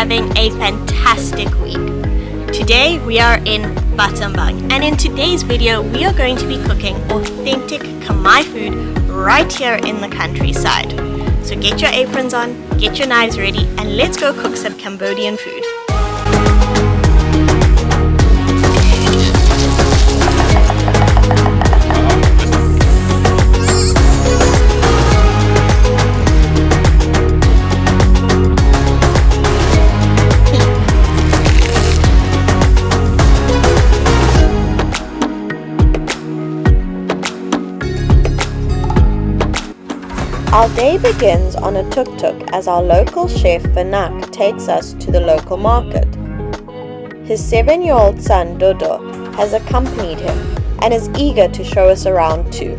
having a fantastic week. Today we are in Battambang, and in today's video we are going to be cooking authentic Khmer food right here in the countryside. So get your aprons on, get your knives ready, and let's go cook some Cambodian food. Our day begins on a tuk-tuk as our local chef Vanak takes us to the local market. His 7-year-old son Dodo has accompanied him and is eager to show us around too.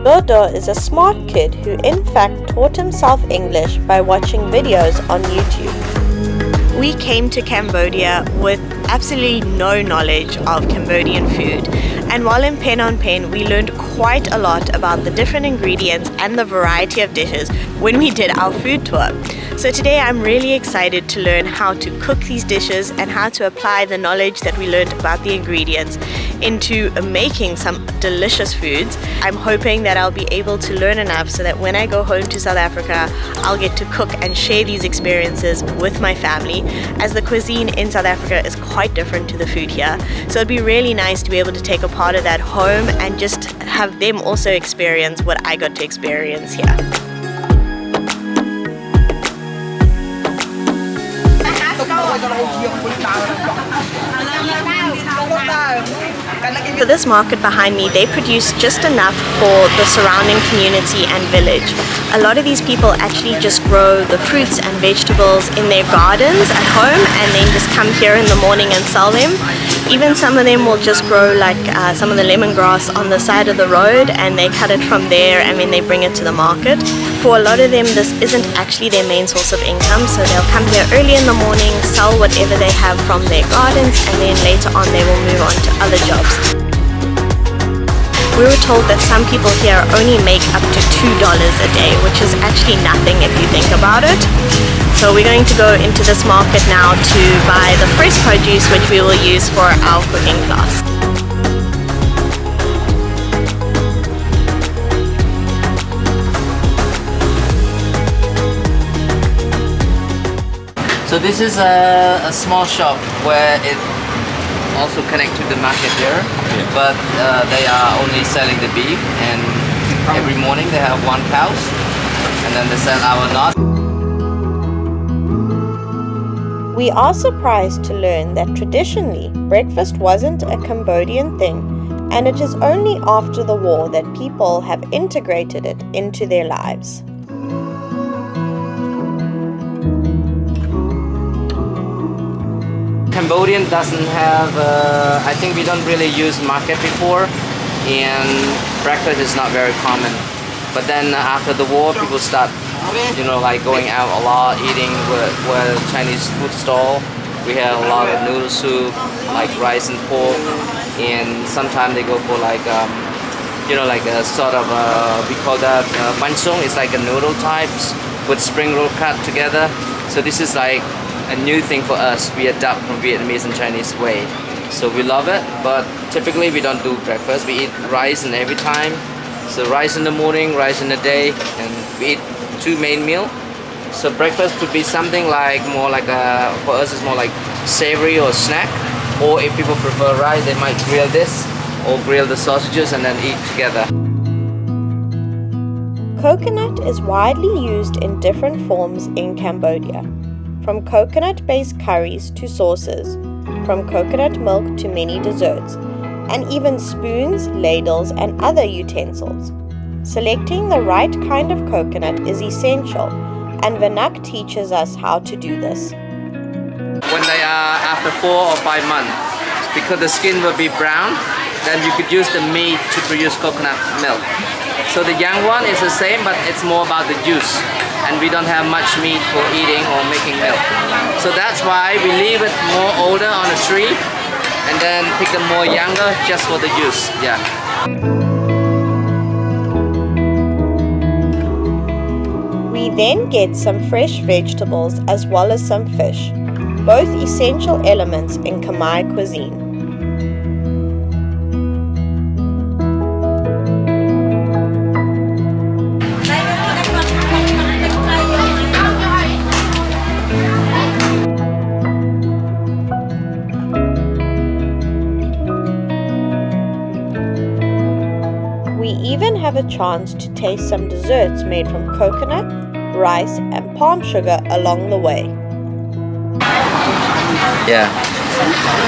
Dodo is a smart kid who in fact taught himself English by watching videos on YouTube. We came to Cambodia with absolutely no knowledge of Cambodian food, and while in Phnom Penh we learned quite a lot about the different ingredients and the variety of dishes when we did our food tour. So today I'm really excited to learn how to cook these dishes and how to apply the knowledge that we learned about the ingredients into making some delicious foods. I'm hoping that I'll be able to learn enough so that when I go home to South Africa, I'll get to cook and share these experiences with my family, as the cuisine in South Africa is quite different to the food here. So it'd be really nice to be able to take a part of that home and just have them also experience what I got to experience here. For this market behind me, they produce just enough for the surrounding community and village. A lot of these people actually just grow the fruits and vegetables in their gardens at home and then just come here in the morning and sell them. Even some of them will just grow like some of the lemongrass on the side of the road, and they cut it from there and then they bring it to the market. For a lot of them, this isn't actually their main source of income, so they'll come here early in the morning, sell whatever they have from their gardens, and then later on they will move on to other jobs. We were told that some people here only make up to $2 a day, which is actually nothing if you think about it. So we're going to go into this market now to buy the fresh produce, which we will use for our cooking class. So this is a small shop where it also connects to the market here, but they are only selling the beef, and every morning they have 1 cow, and then they sell our nut. We are surprised to learn that traditionally breakfast wasn't a Cambodian thing, and it is only after the war that people have integrated it into their lives. Cambodian doesn't have, I think we don't really use market before, and breakfast is not very common. But then after the war, people start, like going out a lot, eating where Chinese food stall. We have a lot of noodle soup, like rice and pork, and sometimes they go for like, like a sort of, we call that bánh sung. It's like a noodle types with spring roll cut together. So this is like a new thing for us. We adapt from Vietnamese and Chinese way. So we love it, but typically we don't do breakfast. We eat rice and every time. So rice in the morning, rice in the day, and we eat 2 main meal. So breakfast could be something like more like for us it's more like savory or snack. Or if people prefer rice, they might grill this or grill the sausages and then eat together. Coconut is widely used in different forms in Cambodia, from coconut-based curries to sauces, from coconut milk to many desserts, and even spoons, ladles, and other utensils. Selecting the right kind of coconut is essential, and Vanak teaches us how to do this. When they are after 4 or 5 months, because the skin will be brown, then you could use the meat to produce coconut milk. So the young one is the same, but it's more about the juice, and we don't have much meat for eating or making milk. So that's why we leave it more older on a tree and then pick them more younger just for the juice. Yeah. We then get some fresh vegetables as well as some fish, both essential elements in Khmer cuisine. We even have a chance to taste some desserts made from coconut, rice and palm sugar along the way. Yeah,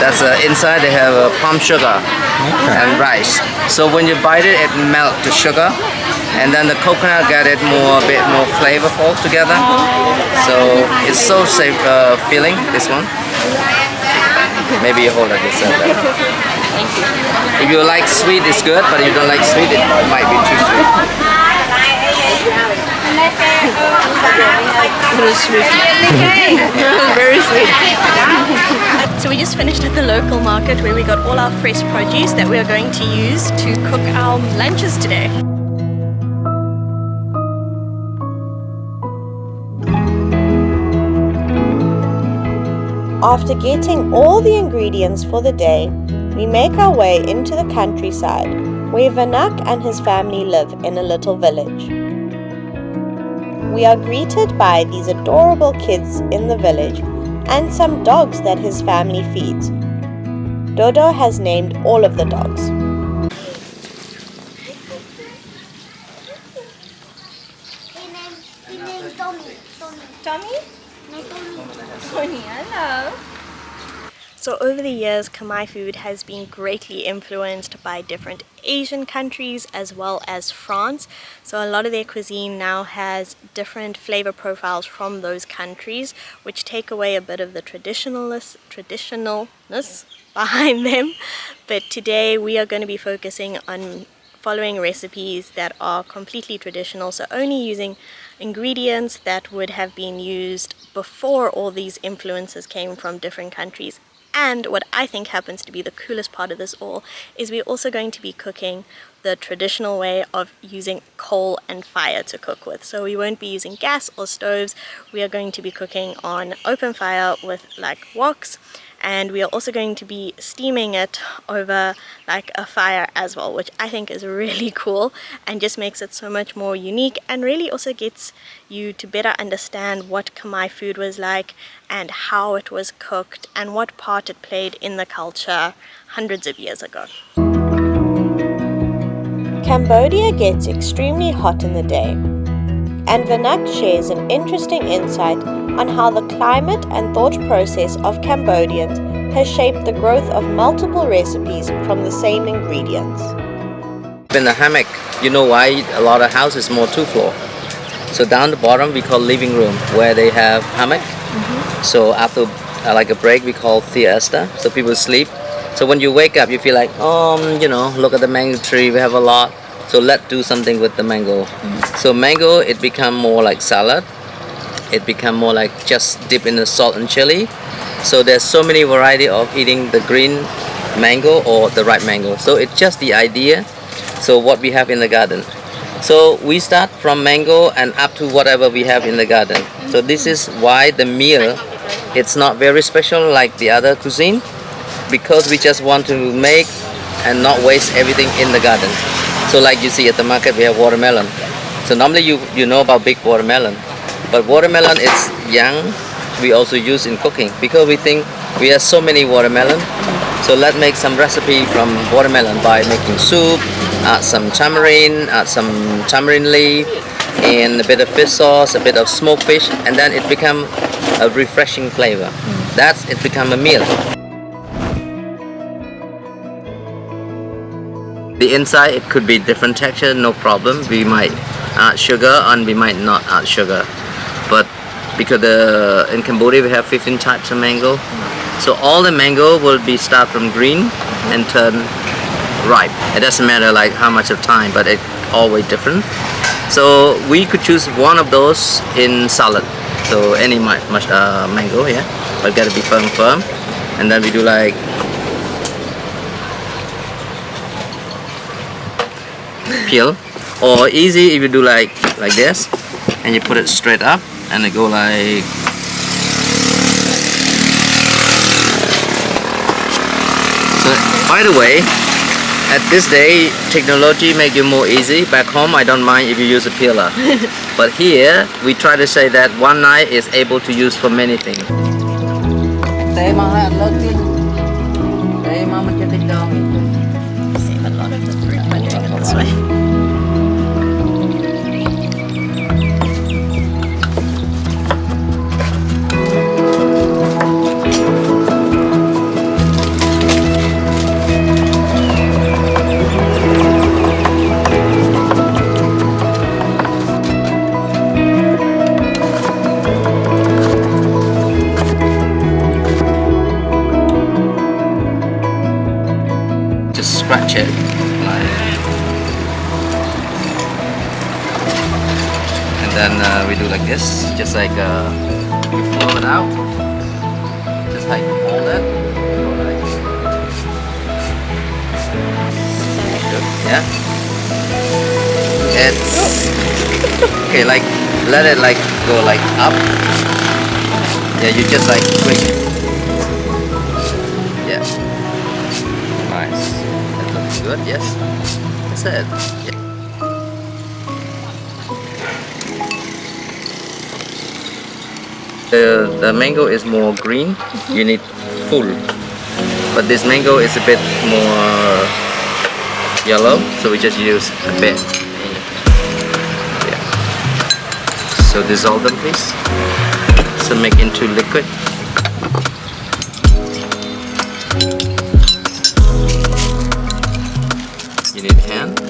that's inside they have palm sugar and rice. So when you bite it, it melts the sugar, and then the coconut get it a bit more flavorful together. So it's so safe feeling, this one. Maybe you hold it this better. Thank you. If you like sweet, it's good, but if you don't like sweet, it might be too sweet. It was sweet. Very sweet. So we just finished at the local market where we got all our fresh produce that we are going to use to cook our lunches today. After getting all the ingredients for the day, we make our way into the countryside where Vanak and his family live in a little village. We are greeted by these adorable kids in the village and some dogs that his family feeds. Dodo has named all of the dogs. Tommy? Tony, hello. So over the years, Khmer food has been greatly influenced by different Asian countries as well as France. So a lot of their cuisine now has different flavor profiles from those countries, which take away a bit of the traditionalness behind them. But today we are going to be focusing on following recipes that are completely traditional, so only using ingredients that would have been used before all these influences came from different countries. And what I think happens to be the coolest part of this all is we're also going to be cooking the traditional way of using coal and fire to cook with. So we won't be using gas or stoves. We are going to be cooking on open fire with like woks, and we are also going to be steaming it over like a fire as well, which I think is really cool and just makes it so much more unique, and really also gets you to better understand what Khmer food was like and how it was cooked and what part it played in the culture hundreds of years ago. Cambodia gets extremely hot in the day, and Vanak shares an interesting insight on how the climate and thought process of Cambodians has shaped the growth of multiple recipes from the same ingredients. In the hammock, you know why a lot of houses more two-floor. So down the bottom we call living room, where they have hammock. So after like a break we call siesta, so people sleep. So when you wake up you feel like, you know, look at the mango tree, we have a lot. So let's do something with the mango. So mango, it become more like salad. It become more like just dip in the salt and chili. So there's so many variety of eating the green mango or the ripe mango. So it's just the idea. So what we have in the garden. So we start from mango and up to whatever we have in the garden. So this is why the meal, it's not very special like the other cuisine, because we just want to make and not waste everything in the garden. So like you see at the market we have watermelon. So normally you know about big watermelon, but watermelon is young. We also use in cooking because we think we have so many watermelon. So let's make some recipe from watermelon by making soup, add some tamarind, add some tamarind leaf, and a bit of fish sauce, a bit of smoked fish, and then it become a refreshing flavor. That's it become a meal. The inside, it could be different texture, no problem. We might add sugar and we might not add sugar. But because in Cambodia we have 15 types of mango, so all the mango will be start from green and turn ripe. It doesn't matter like how much of time, but it's always different. So we could choose one of those in salad. So any mango, yeah, but gotta be firm. And then we do like peel, or easy if you do like this. and you put it straight up, and it go like. So, by the way, at this day, technology make it more easy. Back home, I don't mind if you use a peeler. But here, we try to say that one knife is able to use for many things. Save a lot of the fruit by doing it this way. Scratch it, and then we do like this, just like you pull it out, just like hold it, yeah. It's okay, like let it like go like up. Yeah, you just like bring it. Yeah. Nice. Good, yes. That's it. Yeah. The mango is more green. You need full. But this mango is a bit more yellow, so we just use a bit. Yeah. So dissolve them, please. So make into liquid. You need hand.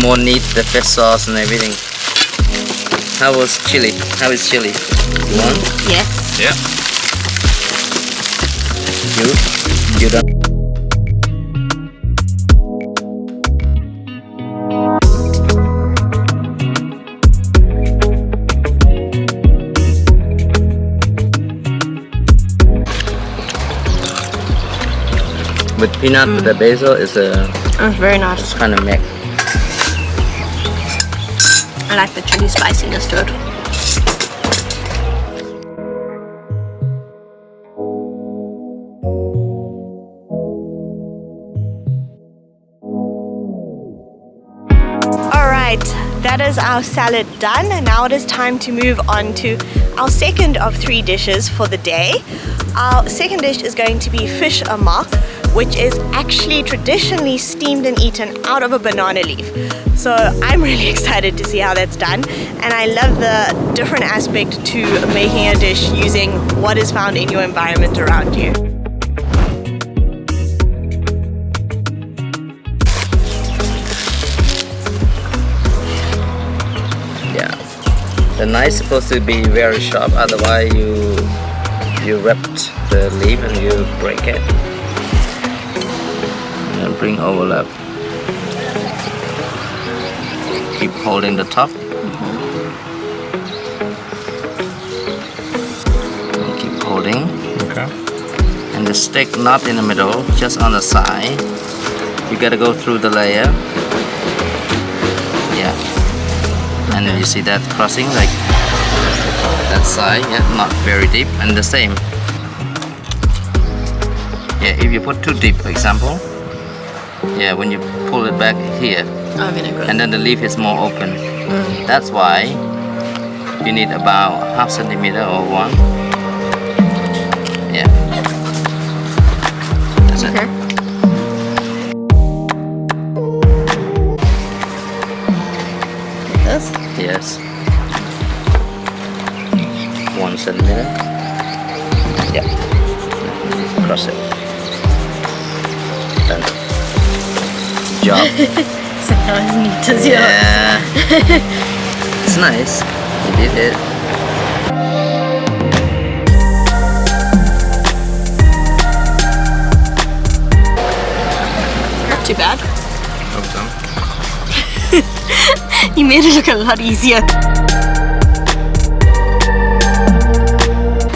More need the fish sauce and everything. How was chili? How is chili? You want? Yes. Yeah. You don't. With peanut, with the basil is a. It's very nice. It's kind of mix. I like the chili spiciness to it. Alright, that is our salad done, and now it is time to move on to our second of 3 dishes for the day. Our second dish is going to be Fish Amok, which is actually traditionally steamed and eaten out of a banana leaf. So I'm really excited to see how that's done, and I love the different aspect to making a dish using what is found in your environment around you. Yeah, the knife is supposed to be very sharp, otherwise you wrap the leaf and you break it. And bring overlap. Keep holding the top. And keep holding. Okay. And the stick not in the middle, just on the side. You gotta go through the layer. Yeah. And then you see that crossing, like that side, yeah, not very deep, and the same. Yeah, if you put too deep, for example, yeah, when you pull it back here, and then the leaf is more open. That's why you need about half centimeter or 1. Yeah. That's it. This? Yes. 1 centimeter. Yeah. Cross it. Done. Job. It's like not as neat as yours. Yeah. It's nice. You did it. Not too bad. Hope so. You made it look a lot easier.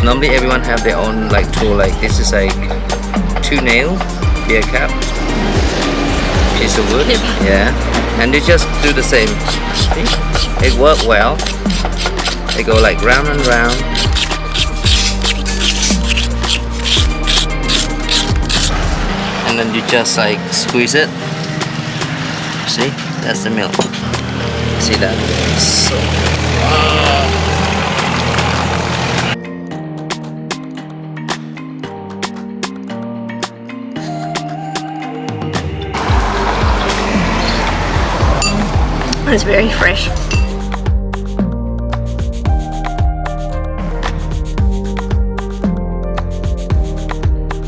Normally everyone have their own like tool. Like this is like 2 nail, beer cap, piece of wood. Yeah, and you just do the same. See? it worked well. They go like round and round. And then you just like squeeze it. See, that's the milk. See that? So, it's very fresh.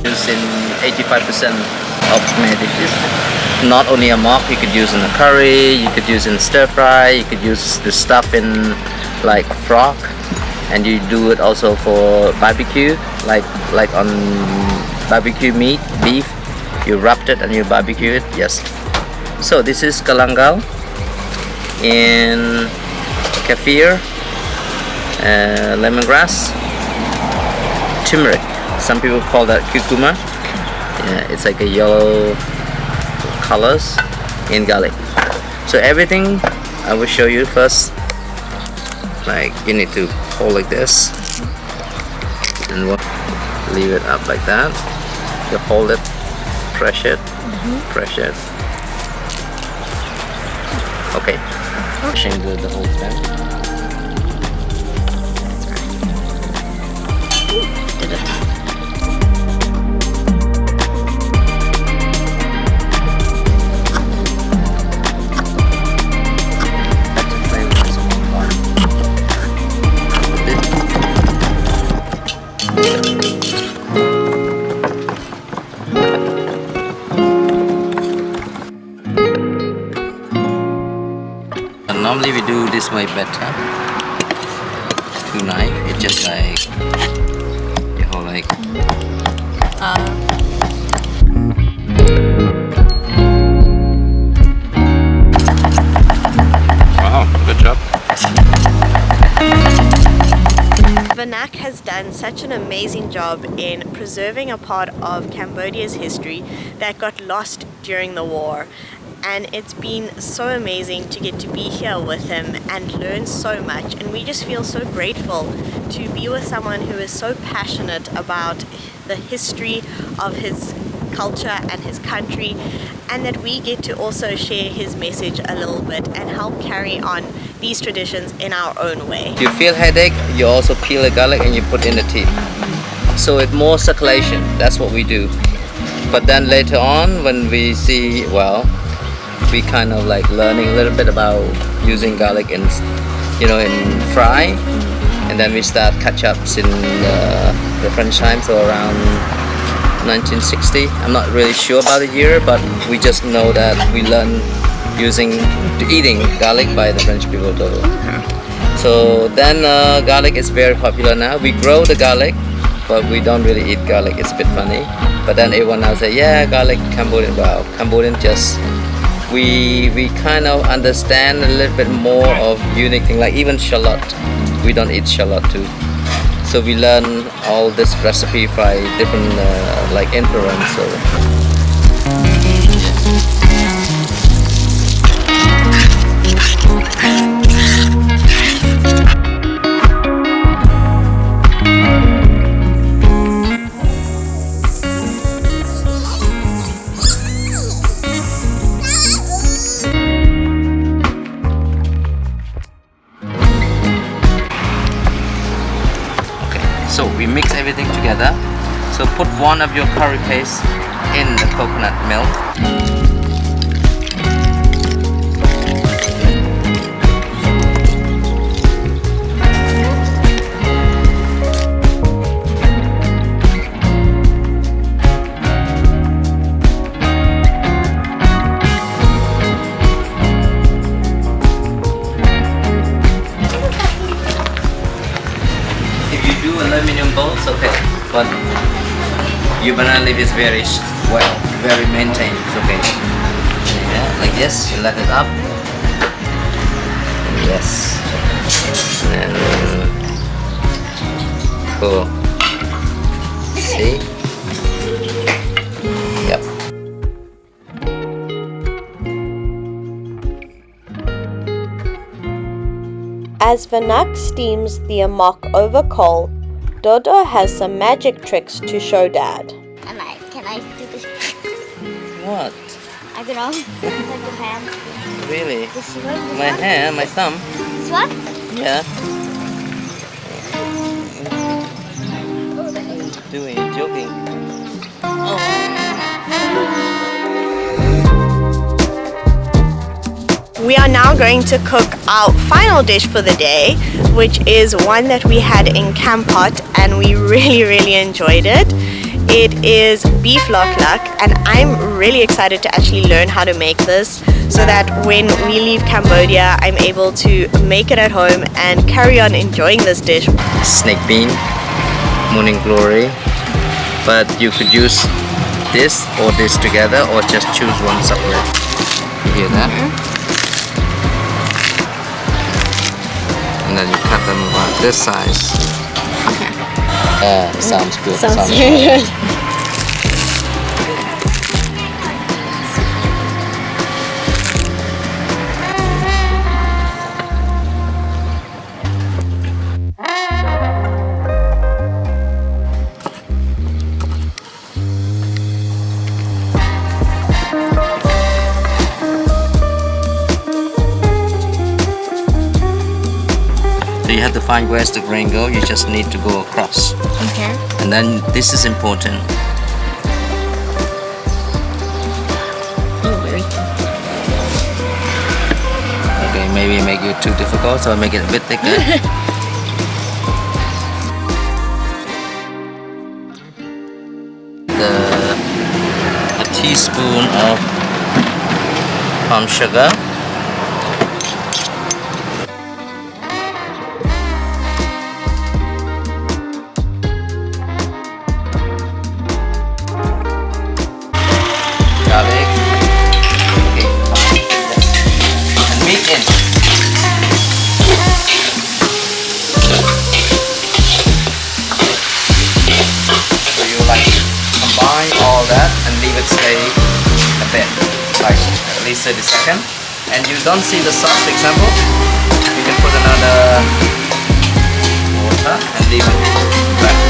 Used in 85% of many dishes. Not only amok, you could use in a curry, you could use in stir fry, you could use the stuff in like frog, and you do it also for barbecue, like on barbecue meat, beef. You wrapped it and you barbecue it. Yes. So this is galangal in kaffir, lemongrass, turmeric. Some people call that curcuma. Yeah, it's like a yellow colors, in garlic. So everything I will show you first. Like you need to hold like this, and we'll leave it up like that. You hold it, press it, press it. Okay. Pushing the whole thing. Did it. Normally we do this way better. Two knife, it's just like you hold like. Wow, good job. Vanak has done such an amazing job in preserving a part of Cambodia's history that got lost during the war. And it's been so amazing to get to be here with him and learn so much, and we just feel so grateful to be with someone who is so passionate about the history of his culture and his country, and that we get to also share his message a little bit and help carry on these traditions in our own way. If you feel headache, you also peel the garlic and you put in the tea. So it's more circulation, that's what we do. But then later on when we see, well, we kind of like learning a little bit about using garlic in, you know, in fry, and then we start catch-ups in the French time, so around 1960. I'm not really sure about the year, but we just know that we learn eating garlic by the French people too. So then garlic is very popular now. We grow the garlic, but we don't really eat garlic. It's a bit funny. But then everyone now say, yeah, garlic, Cambodian. Wow, Cambodian just we kind of understand a little bit more of unique thing, like even shallot. We don't eat shallot too. So we learn all this recipe by different like influence. So. So we mix everything together. So put one of your curry paste in the coconut milk. Aluminum bowls, okay, but your banana leaf is very well, very maintained. It's okay. Yeah, like this, you let it up. Yes. And cool. See? Yep. As Vanak steams the amok over coal, Dodo has some magic tricks to show Dad. Can I do this? What? I don't know. Like your hand. Really? This one? My hand, my thumb. This one? Yeah. What are you doing? You're joking. We are now going to cook our final dish for the day, which is one that we had in Camp Hot and we really enjoyed it. It is beef Loklak, and I'm really excited to actually learn how to make this so that when we leave Cambodia, I'm able to make it at home and carry on enjoying this dish. Snake bean, morning glory, but you could use this or this together or just choose one separate. You hear that? And then you cut them about this size. Sounds good. Sounds very good. So you have to find where's the grain go. You just need to go across. Okay. And then this is important. Okay, maybe make it too difficult, so make it a bit thicker. A teaspoon of palm sugar. Garlic. Okay, fine. And meat in. So you like combine all that and leave it stay a bit, like at least 30 seconds. And you don't see the sauce, for example, you can put another water and leave it back.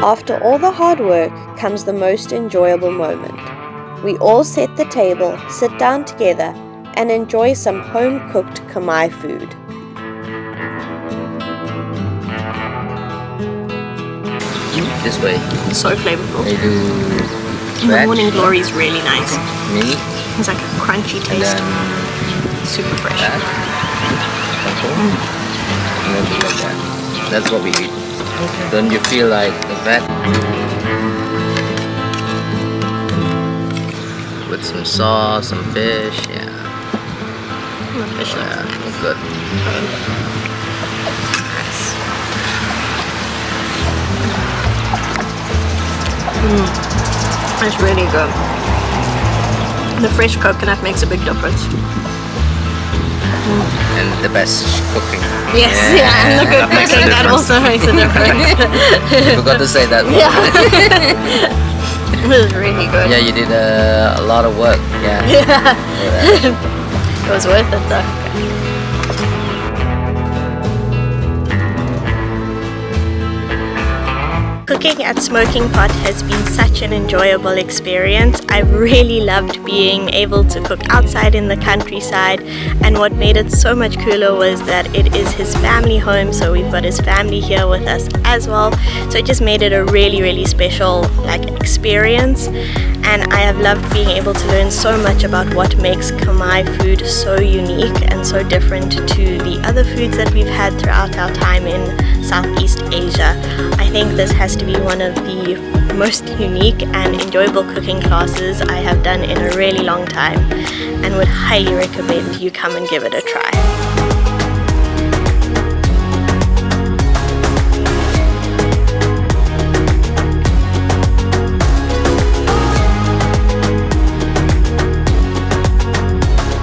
After all the hard work comes the most enjoyable moment. We all set the table, sit down together, and enjoy some home-cooked Khmer food. This way. So flavorful. They do And the veg, morning glory is really nice. meat, It's like a crunchy and taste. then Super fresh. that. And then do like that. That's what we eat. Don't you feel like the vet? With some sauce, some fish, yeah. Fish Yeah, good. It's really good. The fresh coconut makes a big difference. And the best cooking. Yes, yeah, and the good That makes a cooking, that difference. also makes a difference. I forgot to say that one. It was really good. Yeah, you did a lot of work. Yeah. It was worth it though. Cooking at Smoking Pot has been such an enjoyable experience. I've really loved being able to cook outside in the countryside, and what made it so much cooler was that it is his family home, so we've got his family here with us as well. So it just made it a really special experience, and I have loved being able to learn so much about what makes Khmer food so unique and so different to the other foods that we've had throughout our time in Southeast Asia. I think this has to be one of the most unique and enjoyable cooking classes I have done in a really long time, and would highly recommend you come and give it a try.